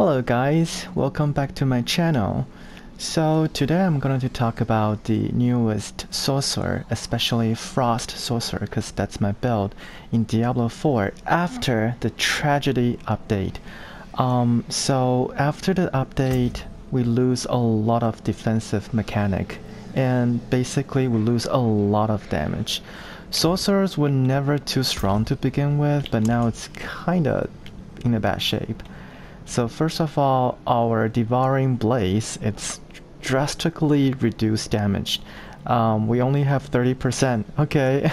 Hello guys, welcome back to my channel. So today I'm going to talk about the newest Sorcerer, especially Frost Sorcerer, because that's my build in Diablo 4 after the Tragedy update. So after the update we lose a lot of defensive mechanic and basically we lose a lot of damage. Sorcerers were never too strong to begin with, but now it's kinda in a bad shape. So first of all, our devouring blaze, it's drastically reduced damage. We only have 30%. Okay.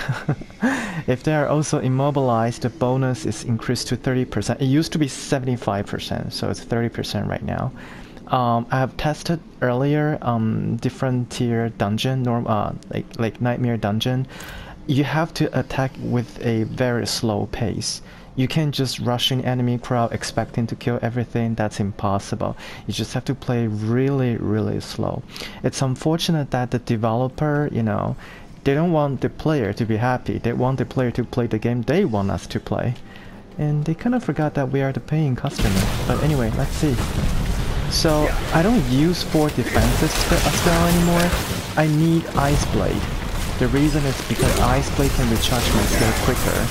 If they are also immobilized, the bonus is increased to 30%. It used to be 75%, so it's 30% right now. I have tested earlier different tier dungeon, like nightmare dungeon. You have to attack with a very slow pace. You can't just rush in enemy crowd expecting to kill everything. That's impossible. You just have to play really slow. It's unfortunate that the developer, you know, they don't want the player to be happy. They want the player to play the game they want us to play. And they kind of forgot that we are the paying customer. But anyway, let's see. So I don't use 4 defensive spell anymore. I need Ice Blade. The reason is because Ice Blade can recharge my skill quicker.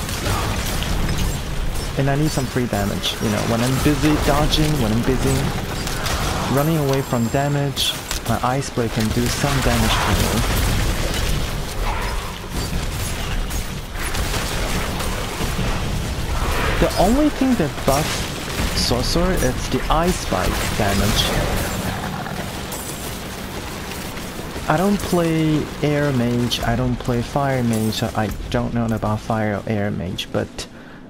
And I need some free damage, you know, when I'm busy dodging, when I'm busy running away from damage, my Ice Blade can do some damage for me. The only thing that buffs Sorcerer is the Ice Spike damage. I don't play Air Mage, I don't play Fire Mage, so I don't know about Fire or Air Mage, but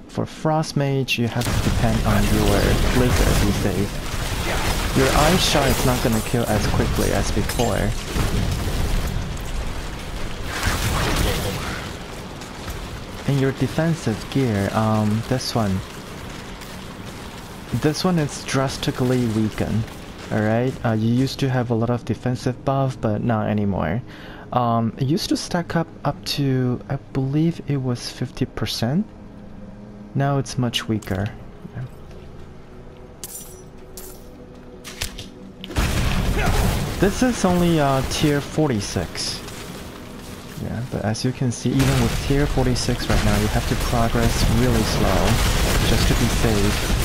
for Frost Mage, you have to depend on your Blizzard these days. Your Ice Shard is not gonna kill as quickly as before. And your defensive gear, this one is drastically weakened. Alright, you used to have a lot of defensive buff, but not anymore. It used to stack up to, I believe it was 50%. Now it's much weaker. This is only tier 46. Yeah, but as you can see, even with tier 46 right now, you have to progress really slow just to be safe.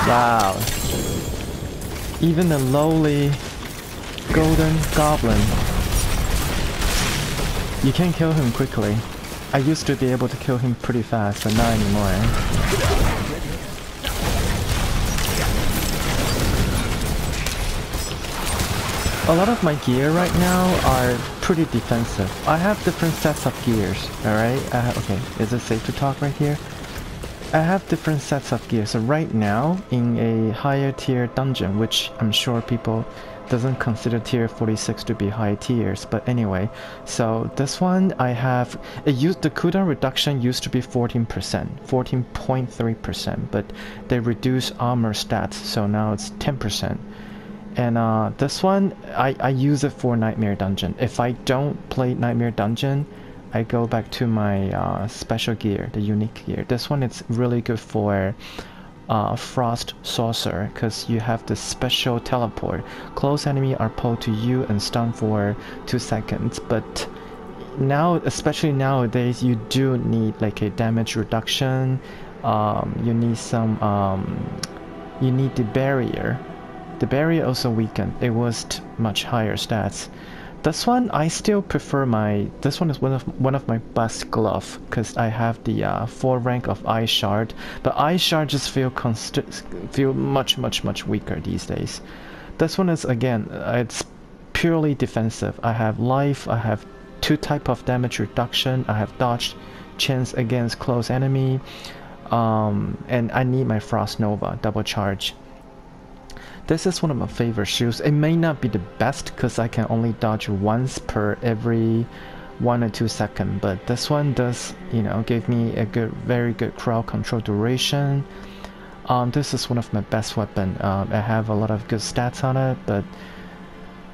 Wow. Even a lowly golden goblin, you can kill him quickly. I used to be able to kill him pretty fast, but not anymore. A lot of my gear right now are pretty defensive. I have different sets of gears, alright? Okay, is it safe to talk right here? I have different sets of gear. So right now, in a higher tier dungeon, which I'm sure people doesn't consider tier 46 to be high tiers, but anyway, so this one I have, the cooldown reduction used to be 14%, 14.3%, but they reduce armor stats, so now it's 10%. And this one, I use it for Nightmare Dungeon. If I don't play Nightmare Dungeon, I go back to my special gear, the unique gear. This one is really good for Frost Sorcerer, because you have the special teleport. Close enemy are pulled to you and stunned for 2 seconds, but now, especially nowadays, you do need like a damage reduction. You need some, you need the barrier. The barrier also weakened. It was much higher stats. This one, I still prefer this one is one of my best glove, because I have the 4 rank of Ice Shard, but Ice Shard just feel much weaker these days. This one is, again, it's purely defensive. I have life, I have 2 type of damage reduction, I have dodge chance against close enemy, and I need my Frost Nova, double charge. This is one of my favorite shields. It may not be the best because I can only dodge once per every 1 or 2 seconds, but this one does, you know, give me a very good crowd control duration. This is one of my best weapon. I have a lot of good stats on it, but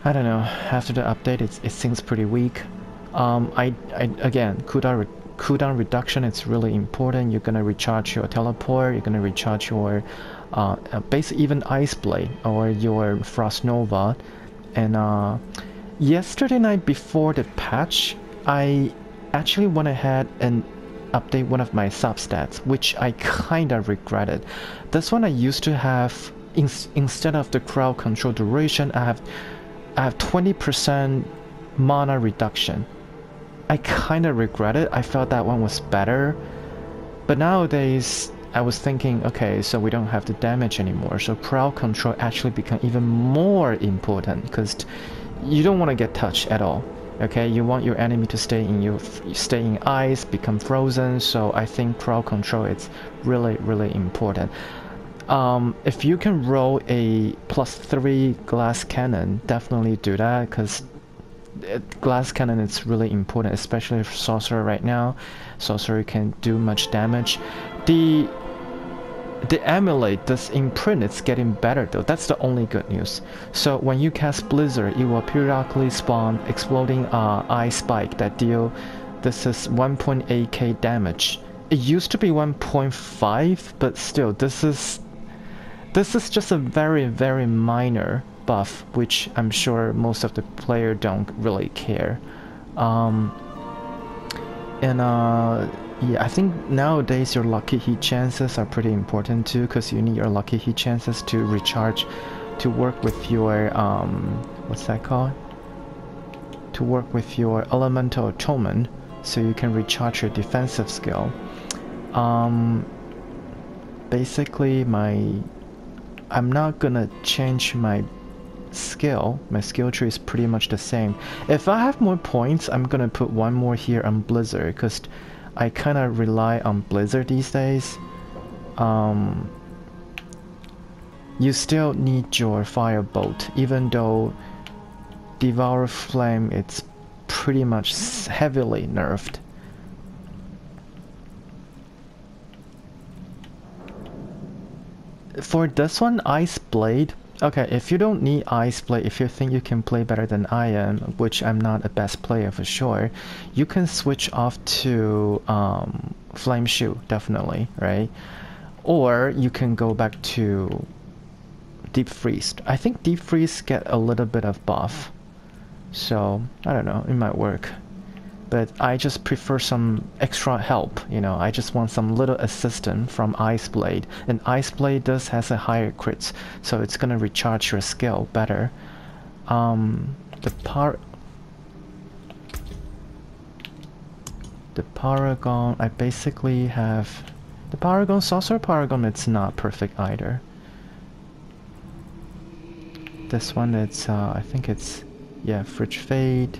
I don't know. After the update, it seems pretty weak. Again, cooldown reduction. It's really important. You're gonna recharge your teleport. You're gonna recharge your even Ice Blade or your Frost Nova. And yesterday night before the patch, I actually went ahead and update one of my substats, which I kinda regretted. This one I used to have instead of the crowd control duration, I have 20% mana reduction. I kinda regret it. I felt that one was better. But nowadays, I was thinking, okay, so we don't have the damage anymore. So crowd control actually become even more important because you don't want to get touched at all. Okay, you want your enemy to stay in ice, become frozen. So I think crowd control is really, really important. If you can roll a +3 glass cannon, definitely do that because glass cannon is really important, especially for Sorcerer right now. Sorcerer can do much damage. The amulet, this imprint, it's getting better though. That's the only good news. So when you cast Blizzard, it will periodically spawn exploding ice spike that deal. This is 1.8k damage. It used to be 1.5, but still, this is just a very, very minor buff, which I'm sure most of the player don't really care. Yeah, I think nowadays your lucky hit chances are pretty important too, because you need your lucky hit chances to recharge, to work with your what's that called? To work with your elemental atonement, so you can recharge your defensive skill. Basically, I'm not gonna change my skill. My skill tree is pretty much the same. If I have more points, I'm gonna put one more here on Blizzard, because I kind of rely on Blizzard these days. You still need your firebolt, even though Devour Flame, it's pretty much heavily nerfed. For this one, Ice Blade. Okay, if you don't need Ice Blade, if you think you can play better than I am, which I'm not a best player for sure, you can switch off to Flame Shoe, definitely, right? Or you can go back to Deep Freeze. I think Deep Freeze get a little bit of buff, so I don't know, it might work. But I just prefer some extra help, you know, I just want some little assistance from Ice Blade. And Ice Blade has a higher crits, so it's gonna recharge your skill better. The Paragon, I basically have... The Paragon, Sorcerer Paragon, it's not perfect either. This one, it's, I think it's, yeah, Fridge Fade.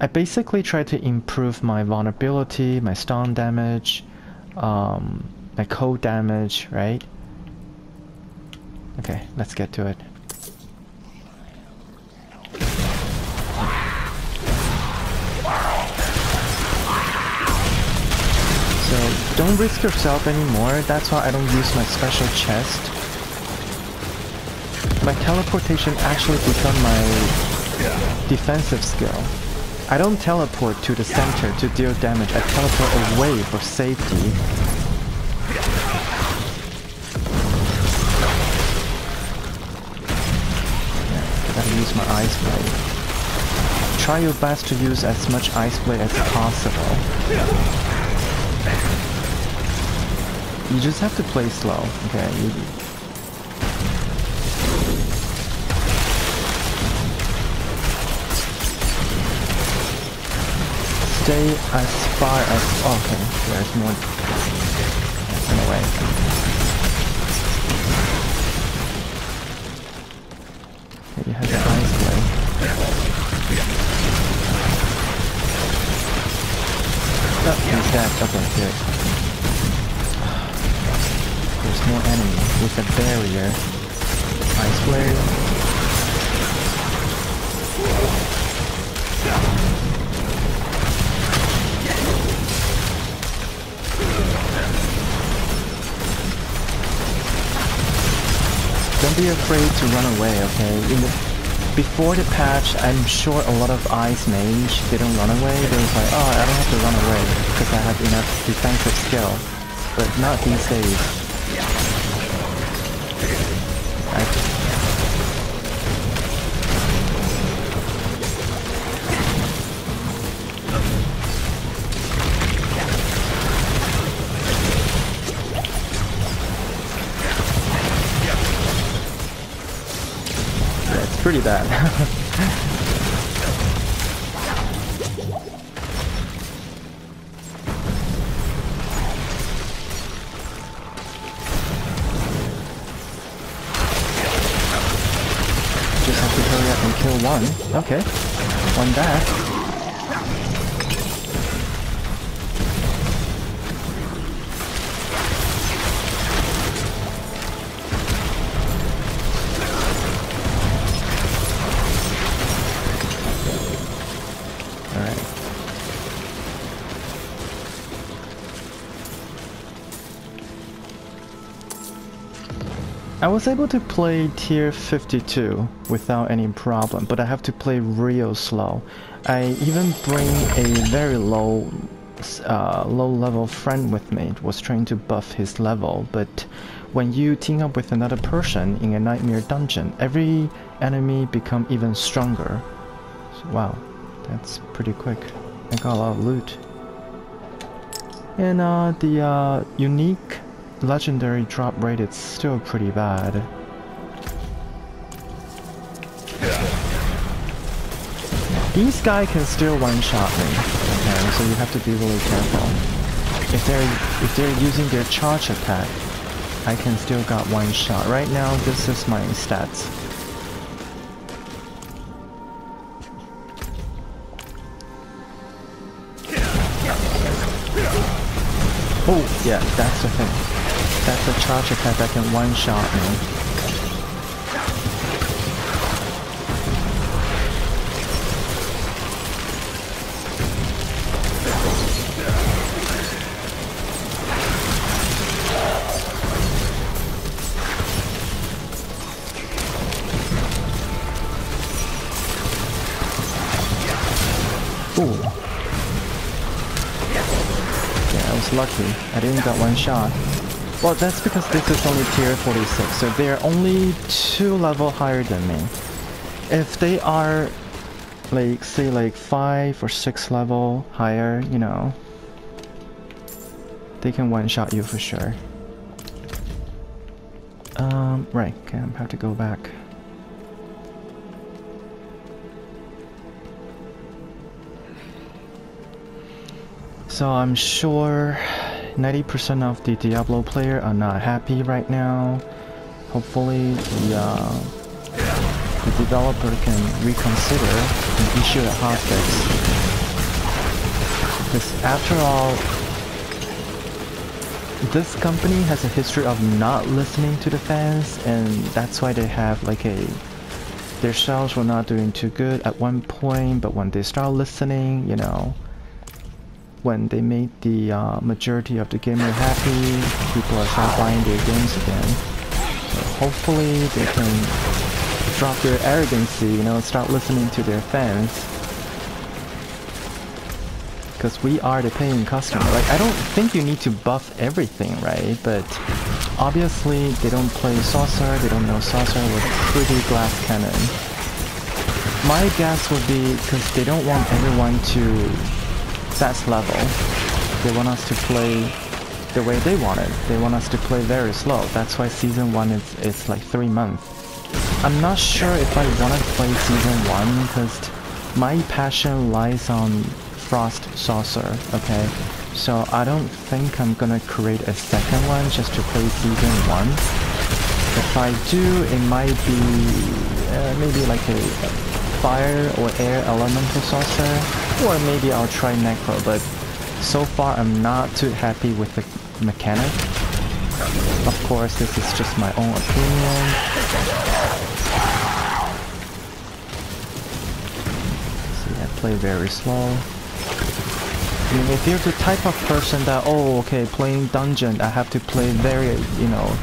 I basically try to improve my vulnerability, my stun damage, my cold damage, right? Okay, let's get to it. So, don't risk yourself anymore, that's why I don't use my special chest. My teleportation actually become my defensive skill. I don't teleport to the center to deal damage, I teleport away for safety. Yeah, gotta use my Ice Blade. Try your best to use as much Ice Blade as possible. You just have to play slow, okay? Stay as far as... Oh, okay, there's more... In a way. Okay, you have the Ice Blade. Oh, he's dead. Okay, good. There's more enemy with a barrier. Ice Blade. don't be afraid to run away, okay? Before the patch, I'm sure a lot of ice mage, they don't run away. They was like, oh, I don't have to run away because I have enough defensive skill. But not these days. Pretty bad. Just have to hurry up and kill one. Okay. One back. I was able to play tier 52 without any problem, but I have to play real slow. I even bring a very low level friend with me, was trying to buff his level, but when you team up with another person in a nightmare dungeon, every enemy become even stronger. So, wow, that's pretty quick. I got a lot of loot. And the unique legendary drop rate is still pretty bad. These guys can still one-shot me, okay, so you have to be really careful. If they're using their charge attack, I can still got one shot. Right now, this is my stats. Oh, yeah, that's the thing. That's a charge attack that can one-shot me. Ooh. Yeah, I was lucky. I didn't get one shot. Well, that's because this is only tier 46, so they're only 2 level higher than me. If they are, like, say like 5 or 6 level higher, you know, they can one-shot you for sure. Right, okay, I have to go back. So I'm sure 90% of the Diablo player are not happy right now. Hopefully the developer can reconsider and issue a hotfix. Because after all, this company has a history of not listening to the fans, and that's why they have like their sales were not doing too good at one point, but when they start listening, you know, when they made the majority of the gamer happy, people are start buying their games again. So hopefully they can drop their arrogancy, you know, start listening to their fans. Because we are the paying customer. Like, I don't think you need to buff everything, right? But obviously they don't play Sorcerer, they don't know Sorcerer with pretty glass cannon. My guess would be because they don't want everyone to fast level. They want us to play the way they want it. They want us to play very slow. That's why season 1 is like 3 months. I'm not sure if I want to play season 1 because my passion lies on Frost Sorcerer, okay? So I don't think I'm gonna create a second one just to play season 1. If I do, it might be maybe like a fire or air elemental sorcerer, or maybe I'll try necro, but so far I'm not too happy with the mechanic. Of course, this is just my own opinion. See, I play very slow. I mean, if you're the type of person that, oh, okay, playing dungeon, I have to play very, you know,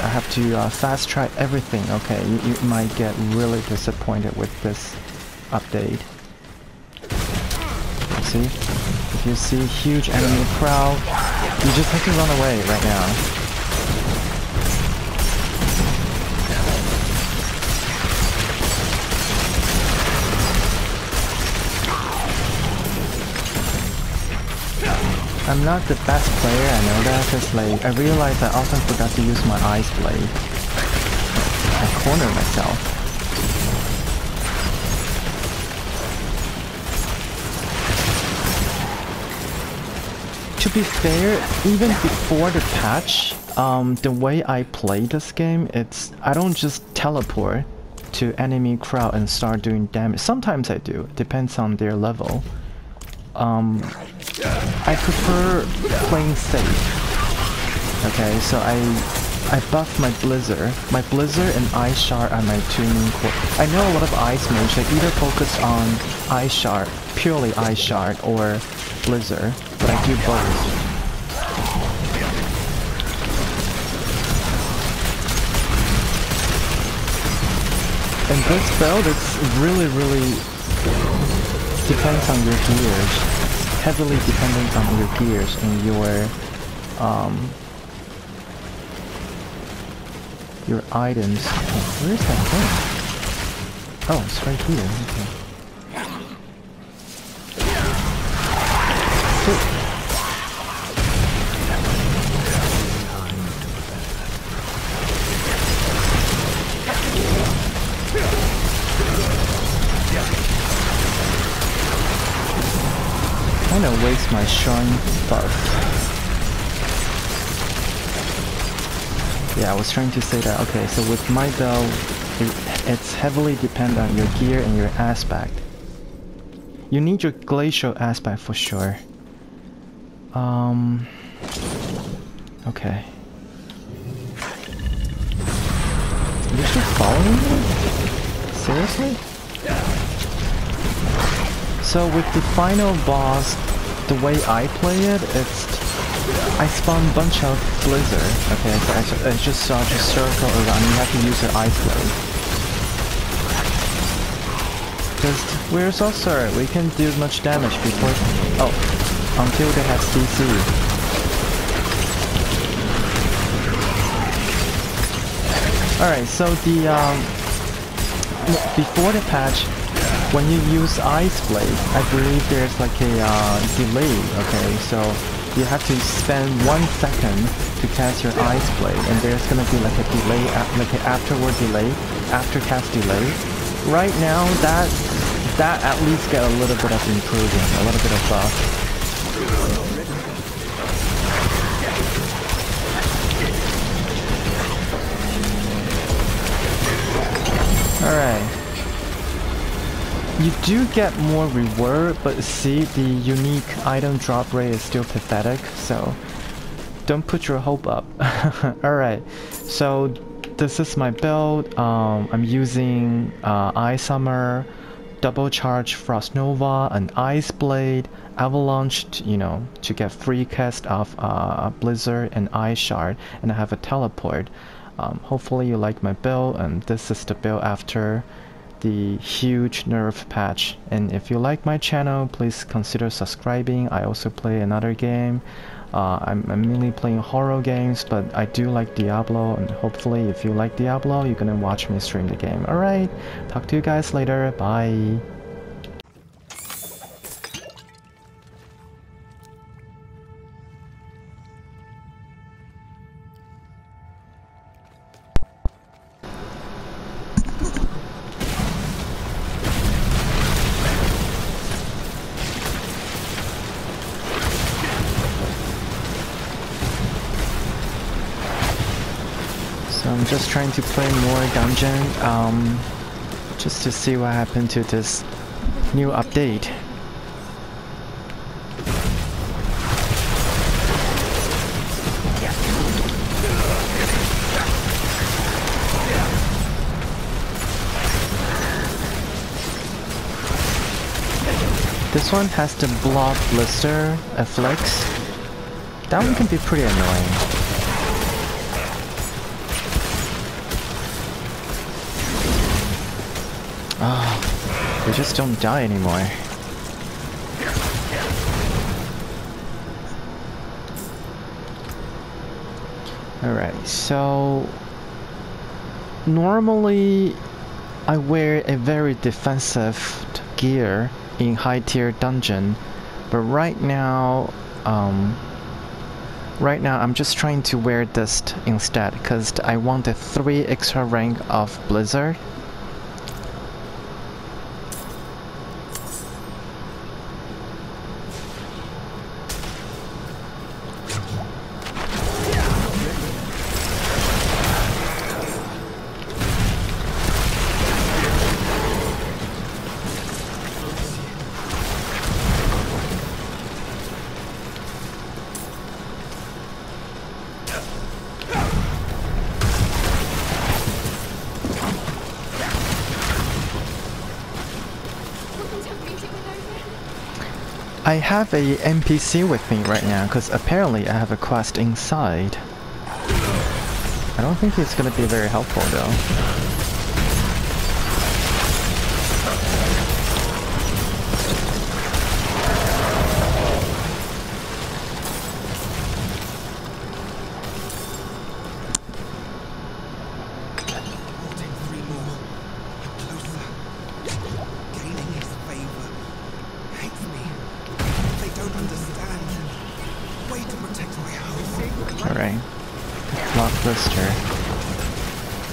I have to fast track everything. Okay, you might get really disappointed with this update. See? If you see huge enemy crowd, you just have to run away right now. I'm not the best player, I know that, because like, I realized I often forgot to use my ice blade. I corner myself. To be fair, even before the patch, the way I play this game, I don't just teleport to enemy crowd and start doing damage. Sometimes I do, depends on their level. I prefer playing safe. Okay, so I buff my Blizzard. My Blizzard and Ice Shard are my two main core. I know a lot of Ice Mage that either focus on Ice Shard, purely Ice Shard, or Blizzard, but I do both. And this build, it's really depends on your gears. Heavily dependent on your gears and your items. Oh, where is that thing? Oh, it's right here. Okay. I'm gonna waste my shrine buff. Yeah, I was trying to say that. Okay, so with my build, it's heavily dependent on your gear and your aspect. You need your glacial aspect for sure. Okay. You're just following me? Seriously? So with the final boss, the way I play it, I spawn a bunch of Blizzard. Okay, so I just saw just circle around. You have to use your ice blade. Because we're Sorcerer, we can do much damage before. Oh, until they have CC. Alright, so before the patch, when you use Ice Blade, I believe there's like a delay, okay? So you have to spend 1 second to cast your Ice Blade, and there's gonna be like a delay, like an afterward delay, after cast delay. Right now, that at least get a little bit of improvement, a little bit of buff. Alright. You do get more reward, but see, the unique item drop rate is still pathetic, so don't put your hope up. Alright, so this is my build. I'm using Ice Armor, Double Charge Frost Nova, an Ice Blade, Avalanche, to get free cast of Blizzard and Ice Shard, and I have a teleport. Hopefully you like my build, and this is the build after the huge nerf patch. And if you like my channel, please consider subscribing. I also play another game. I'm mainly playing horror games, but I do like Diablo, and hopefully if you like Diablo, you're gonna watch me stream the game. Alright, talk to you guys later, bye! So I'm just trying to play more dungeon, just to see what happened to this new update. This one has the block blister afflicts. That one can be pretty annoying. They just don't die anymore. Alright, so normally I wear a very defensive gear in high tier dungeon, but right now I'm just trying to wear this instead because I want a 3 extra rank of Blizzard. I have a NPC with me right now because apparently I have a quest inside. I don't think it's gonna be very helpful though.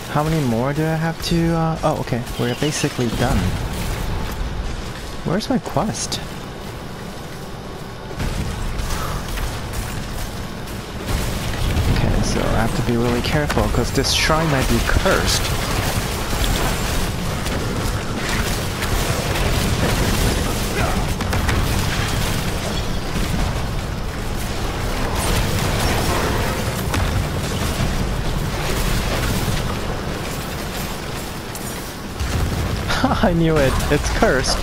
How many more do I have to, oh, okay, we're basically done. Where's my quest? Okay, so I have to be really careful, because this shrine might be cursed. I knew it. It's cursed.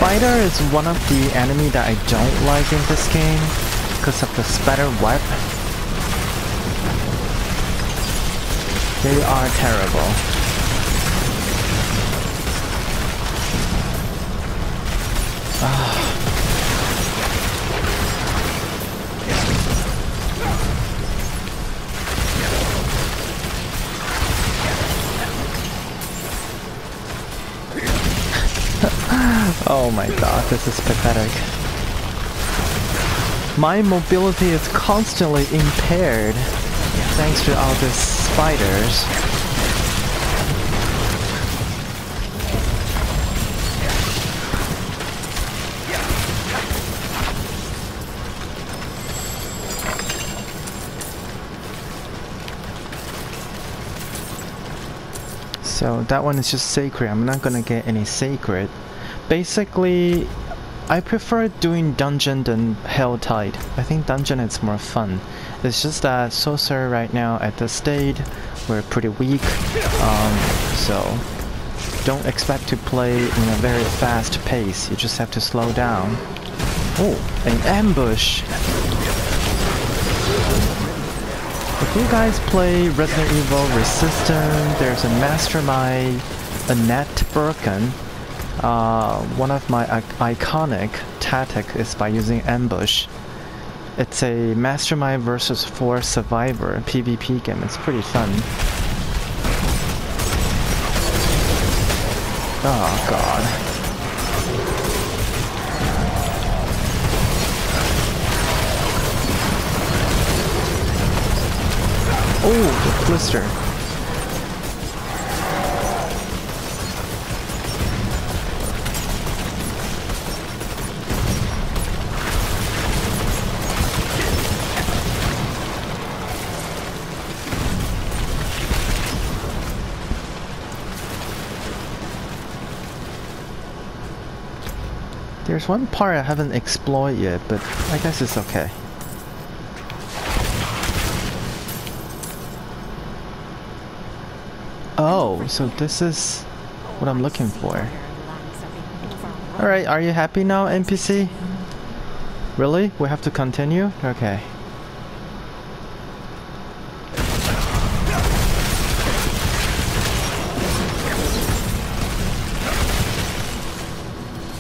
Spider is one of the enemy that I don't like in this game because of the spider web. They are terrible. Oh my god, this is pathetic. My mobility is constantly impaired thanks to all these spiders. So that one is just sacred. I'm not gonna get any sacred. Basically, I prefer doing dungeon than Helltide. I think dungeon is more fun. It's just that Sorcerer right now at this state, we're pretty weak. So don't expect to play in a very fast pace. You just have to slow down. Oh, an ambush! If you guys play Resident Evil Resistance, there's a mastermind, Annette Birkin. One of my iconic tactics is by using ambush. It's a mastermind versus 4 survivor PvP game. It's pretty fun. Oh god. Oh, the blister. There's one part I haven't explored yet, but I guess it's okay. Oh, so this is what I'm looking for. Alright, are you happy now, NPC? Really? We have to continue? Okay.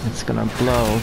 It's gonna blow.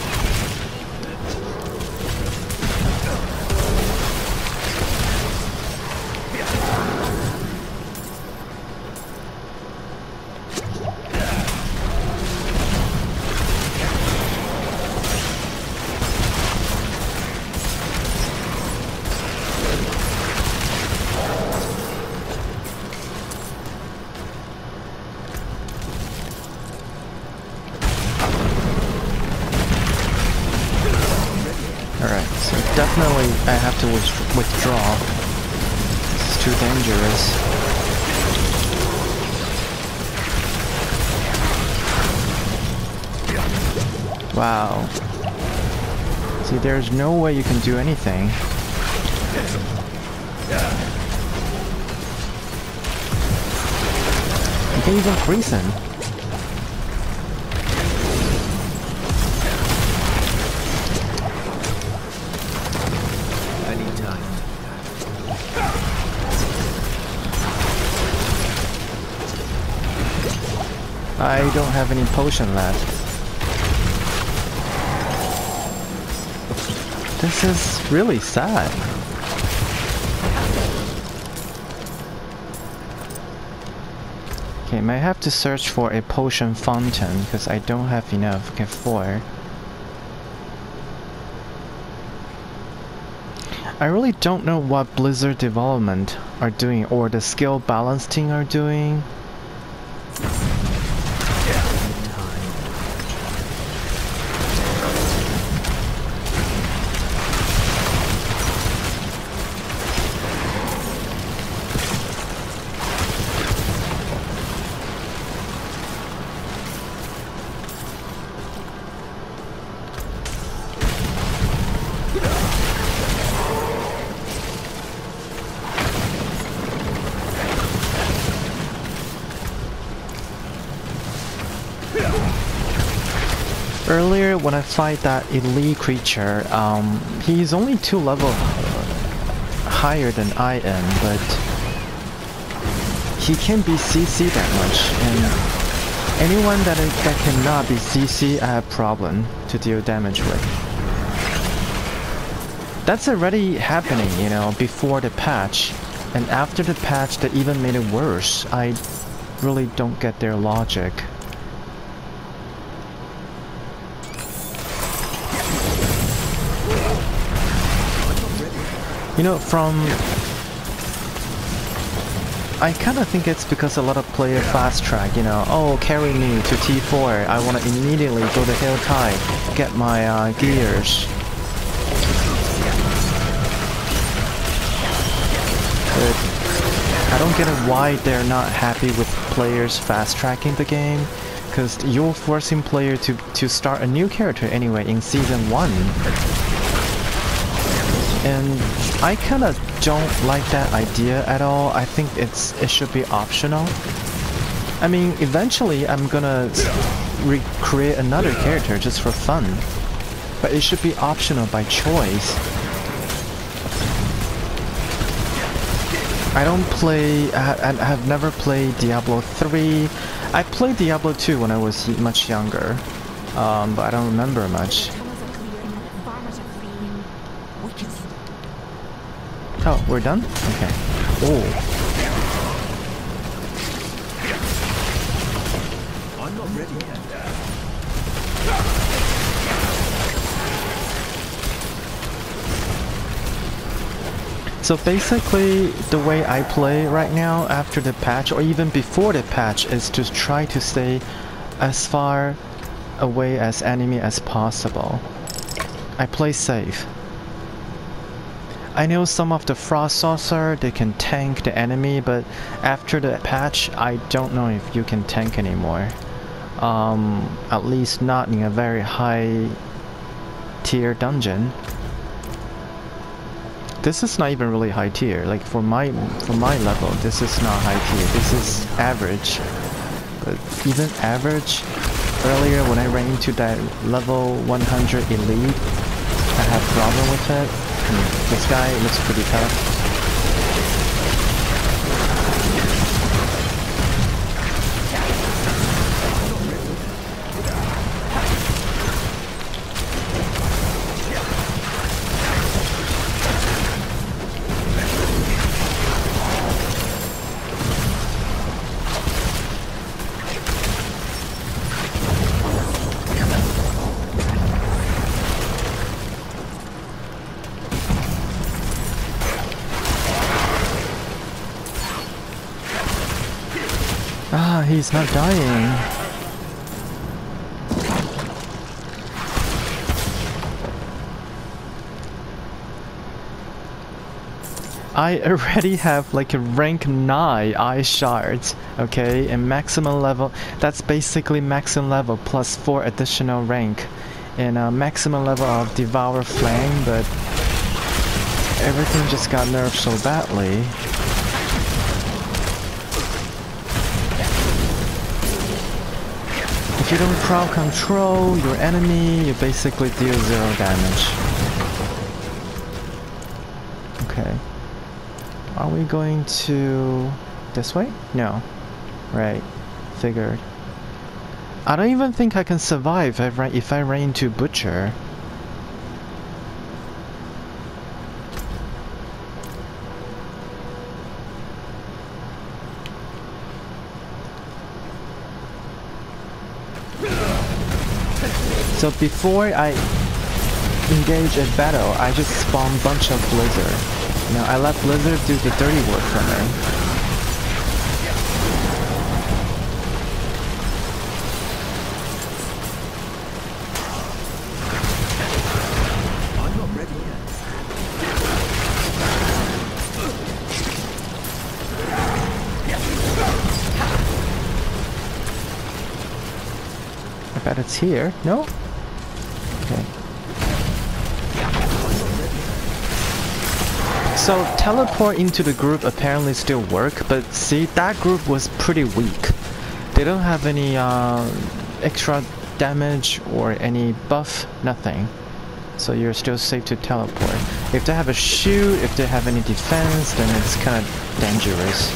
Alright, so definitely I have to withdraw. This is too dangerous. Wow. See, there's no way you can do anything. You can even freeze him. I don't have any potion left. This is really sad. Okay, might have to search for a potion fountain because I don't have enough. Okay, 4. I really don't know what Blizzard Development are doing or the skill balance team are doing. Earlier when I fight that elite creature, he's only 2 levels higher than I am, but he can't be CC that much, and anyone that cannot be CC I have problem to deal damage with. That's already happening, you know, before the patch, and after the patch that even made it worse. I really don't get their logic. You know, I kind of think it's because a lot of players fast track, you know, oh, carry me to T4, I want to immediately go to Hill Tide, get my gears. But I don't get it why they're not happy with players fast tracking the game, because you're forcing player to start a new character anyway in Season 1. And I kind of don't like that idea at all. I think it should be optional. I mean, eventually I'm gonna recreate another character just for fun. But it should be optional by choice. I don't play... I have never played Diablo 3. I played Diablo 2 when I was much younger. But I don't remember much. Oh, we're done? Okay. Oh. I'm not ready yet. So basically, the way I play right now after the patch, or even before the patch, is to try to stay as far away as enemy as possible. I play safe. I know some of the Frost Sorcerer, they can tank the enemy, but after the patch, I don't know if you can tank anymore. At least not in a very high tier dungeon. This is not even really high tier. Like for my level, this is not high tier. This is average. But even average, earlier when I ran into that level 100 elite, I had problem with it. This guy looks pretty tough. Ah, he's not dying. I already have like a rank 9 eye shards, okay, and maximum level, that's basically maximum level plus 4 additional rank, and maximum level of devour flame, but everything just got nerfed so badly. If you don't crowd control your enemy, you basically deal 0 damage. Okay. Are we going to this way? No. Right. Figured. I don't even think I can survive if I run into Butcher. So before I engage a battle, I just spawn a bunch of Blizzard. You know, I let Blizzard do the dirty work for me. I'm not ready yet. I bet it's here. No? Okay. So teleport into the group apparently still work, but see, that group was pretty weak. They don't have any extra damage or any buff, nothing. So you're still safe to teleport. If they have a shield, if they have any defense, then it's kind of dangerous.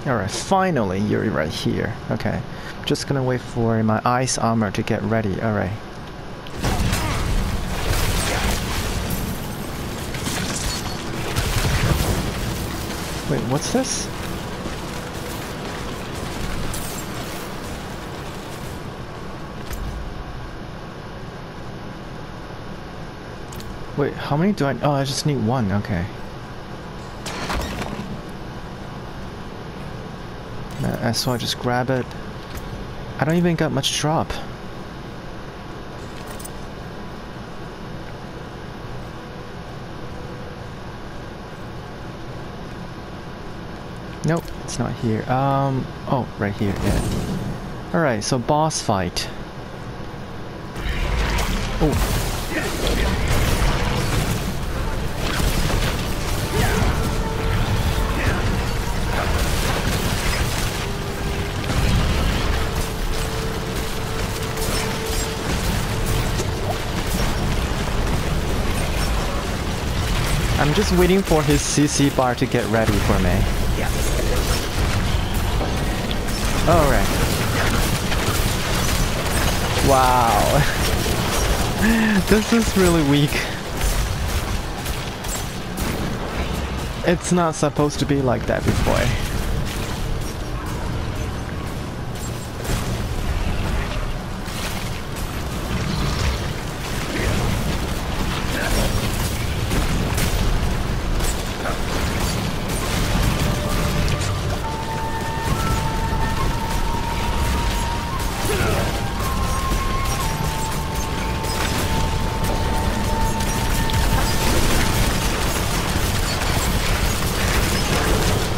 Alright, finally you're right here. Okay. Just gonna wait for my ice armor to get ready. Alright. Wait, what's this? Wait, how many do I... Oh, I just need one. Okay. So I just grab it. I don't even got much drop. Nope, it's not here. Oh, right here, yeah. Alright, so boss fight. Oh. I'm just waiting for his CC bar to get ready for me. Yeah. Alright. Wow. This is really weak. It's not supposed to be like that before.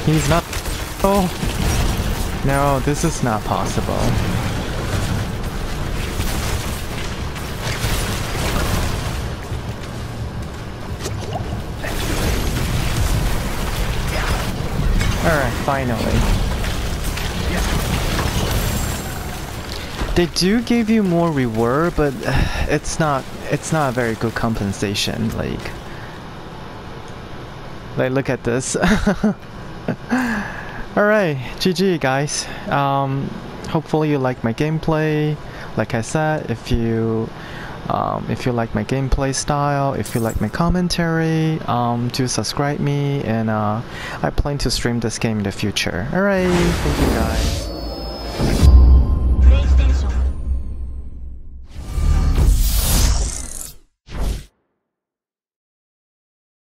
He's not. Oh no, this is not possible. Alright, finally. They do give you more reward, but it's not a very good compensation. Like look at this. Alright, GG guys. Hopefully you like my gameplay. Like I said, if you like my gameplay style, if you like my commentary, do subscribe me, and I plan to stream this game in the future. Alright, thank you guys.